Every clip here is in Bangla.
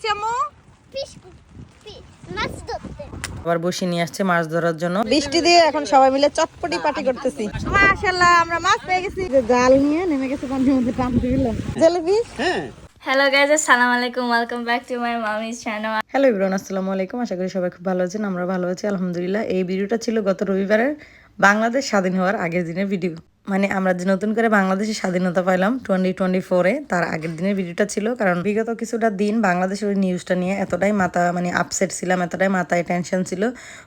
আসছি আম্মু? আবার বসে নিয়ে আসছে মাছ ধরার জন্য। বৃষ্টি দিয়ে এখন সবাই মিলে চটপটি পার্টি করতেছি। মাশাআল্লাহ আমরা মাছ পেয়ে গেছি। জাল নিয়ে নেমে গেছে পানির মধ্যে টানতে গেলাম। জেলিফিশ। হ্যাঁ। হ্যালো গাইজ, আসসালামু আলাইকুম, welcome back to my মামিজ channel. Hello everyone, আসসালামু আলাইকুম। আশা করি সবাই খুব ভালো আছেন। আমরা ভালো আছি আলহামদুলিল্লাহ। এই ভিডিওটা ছিল গত রবিবারের বাংলাদেশ স্বাধীন হওয়ার আগের দিনের ভিডিও। মানে আমরা যে নতুন করে বাংলাদেশের স্বাধীনতা পাইলাম 2024-এ, তার আগের দিনের ভিডিওটা ছিল। কারণ বিগত কিছুটা দিন বাংলাদেশের ওই নিউজটা নিয়ে এতটাই আপসেট ছিলাম, এতটাই মাথায় টেনশন ছিল।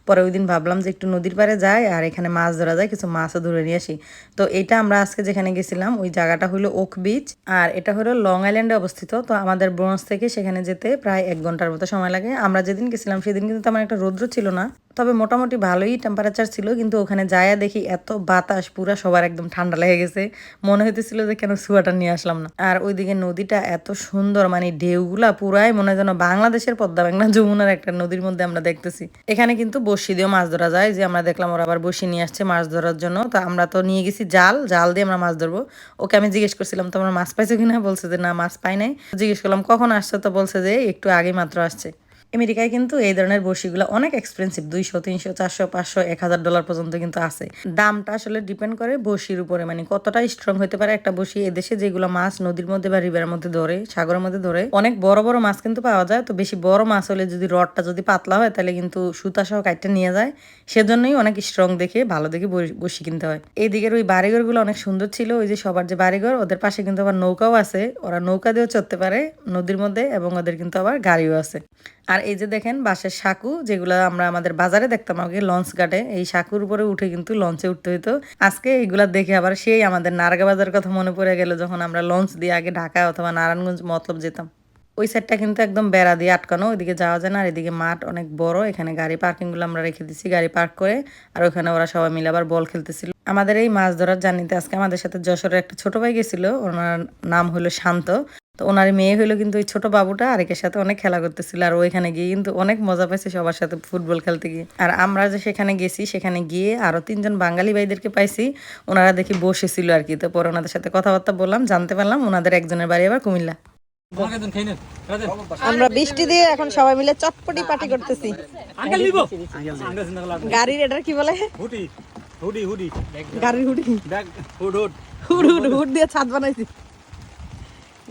পরে ওই দিন ভাবলাম যে একটু নদীর পাড়ে যাই আর এখানে মাছ ধরা যায়, কিছু মাছও ধরে নিয়ে আসি। তো এটা আমরা আজকে যেখানে গেছিলাম ওই জায়গাটা হলো ওক বিচ, আর এটা হলো লং আইল্যান্ডে অবস্থিত। তো আমাদের ব্রোঞ্জ থেকে সেখানে যেতে প্রায় 1 ঘন্টার মতো সময় লাগে। আমরা যেদিন গেছিলাম সেদিন কিন্তু তেমন একটা রৌদ্র ছিল না, তবে মোটামুটি ভালোই টেম্পারেচার ছিল। কিন্তু ওখানে যায়া দেখি এত বাতাস, পুরা সবার একদম ঠান্ডা লেগে গেছে। মনে হইতেছিল যে কেন সোয়েটার নিয়ে আসলাম না। আর ওইদিকে নদীটা এত সুন্দর, মানে ঢেউগুলা পুরাই মনে হয় যেন বাংলাদেশের পদ্মা মেঘনা যমুনার একটা নদীর মধ্যে আমরা দেখতেছি। এখানে কিন্তু বড়শি দিয়েও মাছ ধরা যায়। যে আমরা দেখলাম ওরা আবার বড়শি নিয়ে আসছে মাছ ধরার জন্য। তো আমরা তো নিয়ে গেছি জাল দিয়ে আমরা মাছ ধরবো। ওকে আমি জিজ্ঞেস করছিলাম তোমরা মাছ পাইছো কিনা, বলছে যে না মাছ পাই নাই। জিজ্ঞেস করলাম কখন আসছে, তো বলছে যে একটু আগে মাত্র আসছে। আমেরিকায় কিন্তু এই ধরনের বড়শিগুলো অনেক এক্সপেন্সিভ, 200, 300, 400, 500, $1000 পর্যন্ত কিন্তু আছে। দামটা আসলে ডিপেন্ড করে বড়শির উপরে, মানে কতটা স্ট্রং হতে পারে একটা বড়শি। এদেশে যেগুলো মাছ নদীর মধ্যে বা রিভারের মধ্যে ধরে, সাগরের মধ্যে ধরে, অনেক বড় বড় মাছ কিন্তু পাওয়া যায়। তো বেশি বড় মাছ হলে যদি রডটা যদি পাতলা হয় তাহলে কিন্তু সুতা সহ কাটতে নিয়ে যায়। সেজন্যই অনেক স্ট্রং দেখে ভালো দেখে বড়শি কিনতে হয়। এই দিকের ওই বাড়িঘরগুলো অনেক সুন্দর ছিল। ওই যে সবার যে বাড়িঘর, ওদের পাশে কিন্তু আবার নৌকাও আছে। ওরা নৌকা দিয়েও চড়তে পারে নদীর মধ্যে, এবং ওদের কিন্তু আবার গাড়িও আছে। আর এই যে দেখেন বাঁশের সাঁকু, যেগুলো আমরা আমাদের বাজারে দেখতাম আগে লঞ্চ ঘাটে, এই সাঁকুর উপরে উঠে কিন্তু লঞ্চে উঠতে হইতো। আজকে এইগুলা দেখে আবার সেই আমাদের নারগা বাজার কথা মনে পড়ে গেল, যখন আমরা লঞ্চ দিয়ে আগে ঢাকা অথবা নারায়ণগঞ্জ মতলব যেতাম। ওই সাইডটা কিন্তু একদম বেড়া দিয়ে আটকানো, ওইদিকে যাওয়া যায় না। আর এদিকে মাঠ অনেক বড়, এখানে গাড়ি পার্কিংগুলো আমরা রেখে দিচ্ছি, গাড়ি পার্ক করে। আর ওখানে ওরা সবাই মিলে আবার বল খেলতেছিল। আমাদের এই মাছ ধরার জার্নিতে আজকে আমাদের সাথে যশোরের একটা ছোট ভাই গেছিল, ওনার নাম হলো শান্ত। তো ওনার মেয়ে হলো কিন্তু ওই ছোট বাবুটা আরেকের সাথে অনেক খেলা করতেছিল। আর ওইখানে গিয়ে কিন্তু অনেক মজা পাইছে সবার সাথে ফুটবল খেলতে গিয়ে। আর আমরা যে সেখানে গেছি, সেখানে গিয়ে আরো 3জন বাঙালি ভাইদেরকে পাইছি, ওনারা দেখি বসেছিল আর কি। তো পরে ওনাদের সাথে কথাবার্তা বললাম, জানতে পারলাম ওনাদের একজনের বাড়ি আবার কুমিল্লা। আমরা বৃষ্টি দিয়ে এখন সবাই মিলে চটপটি পার্টি করতেছি। গাড়ির এটার কি বলে, গাড়ির হুড দিয়ে ছাদ বানাইছি।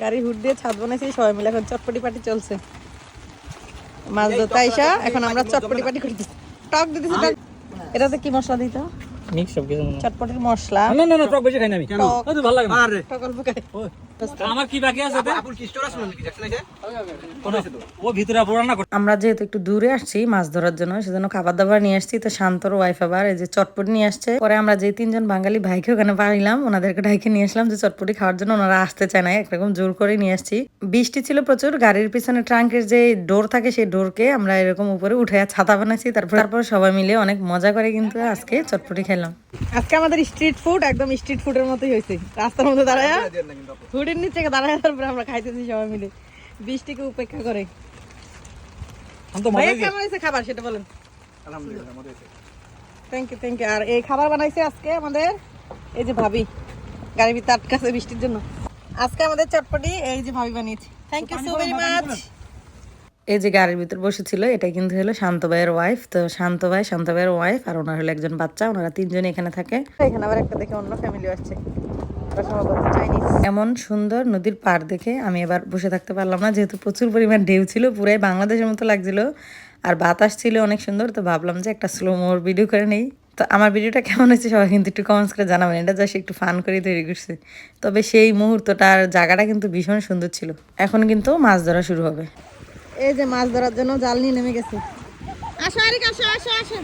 গাড়ি হুড দিয়ে ছাদ বানাইছি, সবাই মিলে এখন চটপটি পার্টি চলছে। মাছ ধরতে আইসা এখন আমরা চটপটি পার্টি করতেছি। টক দিতেছি। টক এটাতে কি মশলা দিতে? মিক্স সব কিছু চটপটির মশলা। না টক বেশি খাই না আমি। তো ভালো লাগে না। আরে টক অল্প খাই। আমার কি বাকি আছে? আপুর কি স্টোর আছে নাকি দেখছ না? ও ভিতরে পুরানা। আমরা যেহেতু একটু দূরে আসছি মাছ ধরার জন্য, সেজন্য খাবার দাবার নিয়ে আসছি। তো শান্তর ওয়াইফ আবার এই যে চটপটি নিয়ে আসছে। পরে আমরা যে 3জন বাঙালি ভাইকে ওখানে পাইলাম, ওনাদেরকে ডাইকে নিয়ে আসলাম যে চটপটি খাওয়ার জন্য। ওনারা আসতে চায় না, একরকম জোর করে নিয়ে আসছি। বৃষ্টি ছিল প্রচুর। গাড়ির পিছনে ট্রাঙ্কের যে ডোর থাকে, সেই ডোরকে আমরা এরকম উপরে উঠে ছাতা বানাইছি। তারপর সবাই মিলে অনেক মজা করে কিন্তু আজকে চটপটি খেলাম। আজকে আমাদের স্ট্রিট ফুড একদম স্ট্রিট ফুডের মতোই হয়েছে। রাস্তার মধ্যে দাঁড়ায়, হুডের নিচে দাঁড়ায়, তারপরে আমরা খাইতেছি সবাই মিলে বৃষ্টিকে উপেক্ষা করে। কেমন হয়েছে খাবার সেটা বলেন। Thank you. আর এই খাবার বানাইছে আজকে আমাদের এই যে ভাবি, গাড়ির ভিতরে আটকাছে বৃষ্টির জন্য। আজকে আমাদের চটপটি এই যে ভাবি বানিয়েছে। Thank you so very much. এই যে গাড়ির ভিতর বসেছিল, এটা কিন্তু হলো শান্ত ভাইয়ের ওয়াইফ। তো শান্ত ভাইয়ের ওয়াইফ আর ওনার হলো একজন বাচ্চা। ওনারা 3জনই এখানে থাকে। এখানে আবার একটা দেখে অন্য ফ্যামিলি আসছে, এমন সুন্দর নদীর পাড় দেখে আমি এবার বসে থাকতে পারলাম না, যেহেতু প্রচুর পরিমাণ ঢেউ ছিল, পুরাই বাংলাদেশের মতো লাগছিল। আর বাতাস ছিল অনেক সুন্দর। তো ভাবলাম যে একটা স্লো মোর ভিডিও করে নেই। তো আমার ভিডিওটা কেমন হয়েছে সবাই কিন্তু একটু কমেন্টস করে জানাবেন। এটা জাস্ট একটু ফান করে তৈরি করছে। তবে সেই মুহূর্তটার জায়গাটা কিন্তু ভীষণ সুন্দর ছিল। এখন কিন্তু মাছ ধরা শুরু হবে। এই যে মাছ ধরার জন্য জাল নিয়ে নেমে গেছে। আসো আরিক, আসো আসো আসো।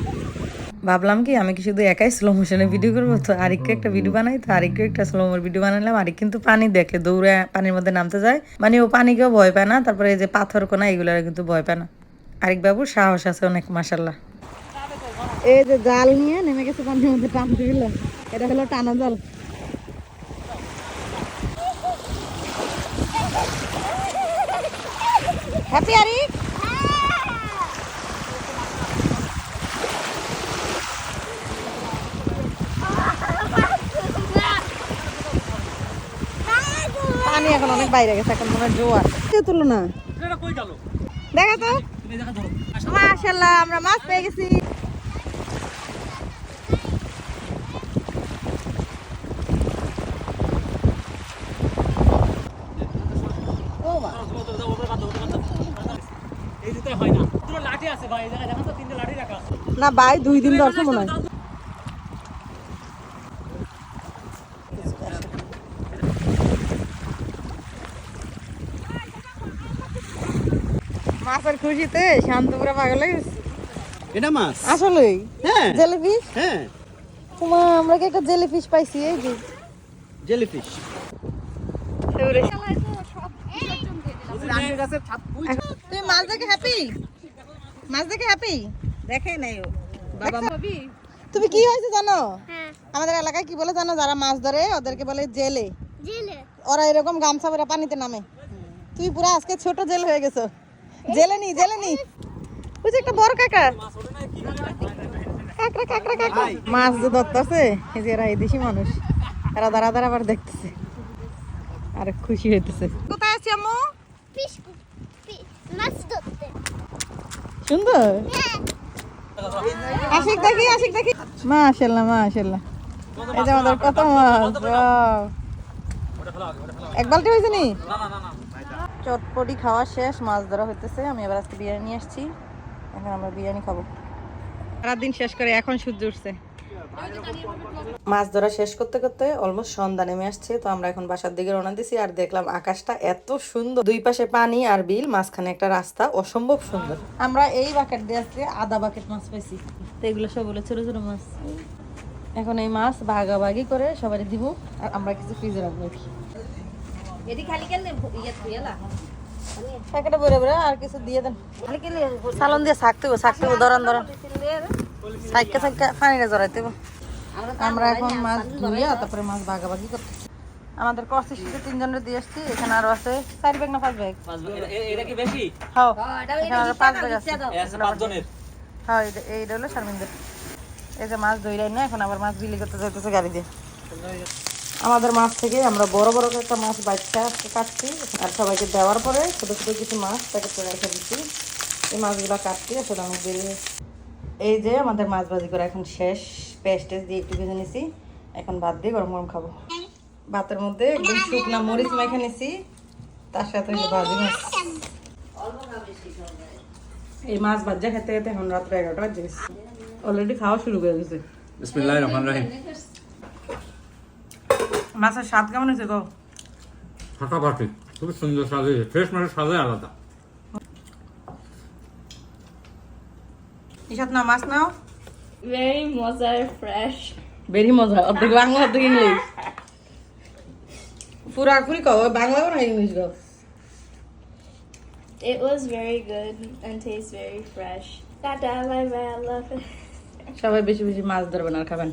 ভাবলাম কি আমি কি শুধু একাই স্লো মোশনে ভিডিও করবো, তো আরেককে একটা ভিডিও বানাই। তো আরেককে একটা স্লো মোর ভিডিও বানালাম। আরেক কিন্তু পানি দেখলে দৌড়ে পানির মধ্যে নামতে যায়, মানে ও পানিকেও ভয় পায় না। তারপরে এই যে পাথর কোনা এগুলো কিন্তু ভয় পায় না। আরেক বাবুর সাহস আছে অনেক, মাশাল্লাহ। এই যে জাল নিয়ে নেমে গেছে পানির মধ্যে টানতে গেলাম। এটা হলো টানা জাল। হ্যাপি আরিক। পানি এখন অনেক বাইরে গেছে, এখন মনে হয় জোয়ার। তুলো না দেখা তো মাশাআল্লাহ আমরা মাছ পেয়ে গেছি। না ভাই 2 দিন ধরছে মনে হয়। মাছের খুশিতে শান্ত পুরো পাগল হয়ে গেছে। এটা মাছ আসলেই হ্যাঁ জেলিফিশ। হ্যাঁ তোমা আমরা কি একটা জেলিফিশ পাইছি এই যে জেলিফিশ তুমি মাছ দেখে হ্যাপি? মাছ দেখে হ্যাপি? দেখে নাই ও বাবা। তুমি কি হয়েছে জানো? আমাদের এলাকায় কি বলে জানো? যারা মাছ ধরে ওদেরকে বলে জেলে। ওরা এরকম গামছা পরে পানিতে নামে। তুই পুরো আজকে ছোট জেল হয়ে গেছো। জেলে নি ওই যে একটা বড় কাকা কাকড়া কাকড়া কাকড়া মাছ যে ধরতেছে এই যে এরা এই দেশি মানুষ, এরা দাঁড়া দাঁড়া আবার দেখতেছে আর খুশি হইতেছে। কোথায় আছি আম্মু? সুন্দর আশিক দেখি মাশাআল্লাহ মাশাআল্লাহ। এই যে আমাদের কত মাছ, ওয়াও। এক বালতি হয়েছে নি? চটপটি খাওয়া শেষ, মাছ ধরা হইতেছে। আমি এবার আজকে বিরিয়ানি নিয়ে আসছি, এখন আমরা বিরিয়ানি খাবো। সারা দিন শেষ করে এখন সূর্য উঠছে। মাছ ধরা শেষ করতে করতে অলমোস্ট সন্ধ্যা নেমে আসছে। তো আমরা এখন বাসার দিকে রওনা দিছি আর দেখলাম আকাশটা এত সুন্দর, দুই পাশে পানি আর বিল, মাঝখানে একটা রাস্তা, অসম্ভব সুন্দর। আমরা এই বাকেট দিয়ে আজকে আধা বাকেট মাছ পাইছি। তো এগুলো সব হলো ছোট ছোট মাছ। এখন এই মাছ ভাগাভাগি করে সবাই দিব আর আমরা কিছু ফ্রিজে রাখবো। প্যাকেটে ভরে ভরে আর কিছু দিয়ে দেন। সালন দিয়ে শাকতে হবে ধরন সাইকা পানিটা জড়াইতে হবে। আমরা এখন মাছ ধুইয়া তারপরে মাছ ভাগাভাগি করতে। আমাদের কষ্ট শীতে 3 জনের দিয়ে আসছি। এখানে আরো আছে 4 ব্যাগ না 5 ব্যাগ? এটা কি বেশি? হ্যাঁ এখানে আরো 5 ব্যাগ আছে। 5 জনের। হ্যাঁ এইটা হলো শারমিনদের। এই যে মাছ ধইলাই না, এখন আবার মাছ বিলি করতে যাইতেছে গাড়ি দিয়ে। আমাদের মাছ থেকে আমরা বড় বড় একটা মাছ বাচ্চা কাটছি আর সবাইকে দেওয়ার পরে ছোট ছোট কিছু মাছ প্যাকেট করে রেখে দিচ্ছি। এই মাছগুলো কাটছি আসলে অনেক দেরি হয়েছে। এই যে আমাদের মাছ ভাজি করে এখন শেষ, পেস্ট দিয়ে একটু ভেজে নিছি। এখন ভাত দিয়ে গরম গরম খাবো। ভাতের মধ্যে একদম শুকনা মরিচ মেখে নিছি, তার সাথে ভাজি মাছ। এই মাছ ভাজা খেতে খেতে এখন রাত্রে 11টা বাজে গেছে। অলরেডি খাওয়া শুরু করে দিয়েছে। বিসমিল্লাহির রহমানির রহিম। মাছের স্বাদ কেমন হয়েছে গো? ফাটাফাটি, খুব সুন্দর স্বাদ হয়েছে। ফ্রেশ মাছের স্বাদই আলাদা। ইশাত নাও মাছ নাও। Very mozza fresh. বেরি মজা, অর্ধেক বাংলা অর্ধেক ইংলিশ। পুরাপুরি কও, বাংলাও না English go. It was very good and tastes very fresh. Tata, bye bye, I love it. সবাই বেশি বেশি মাছ ধরবেন আর খাবেন।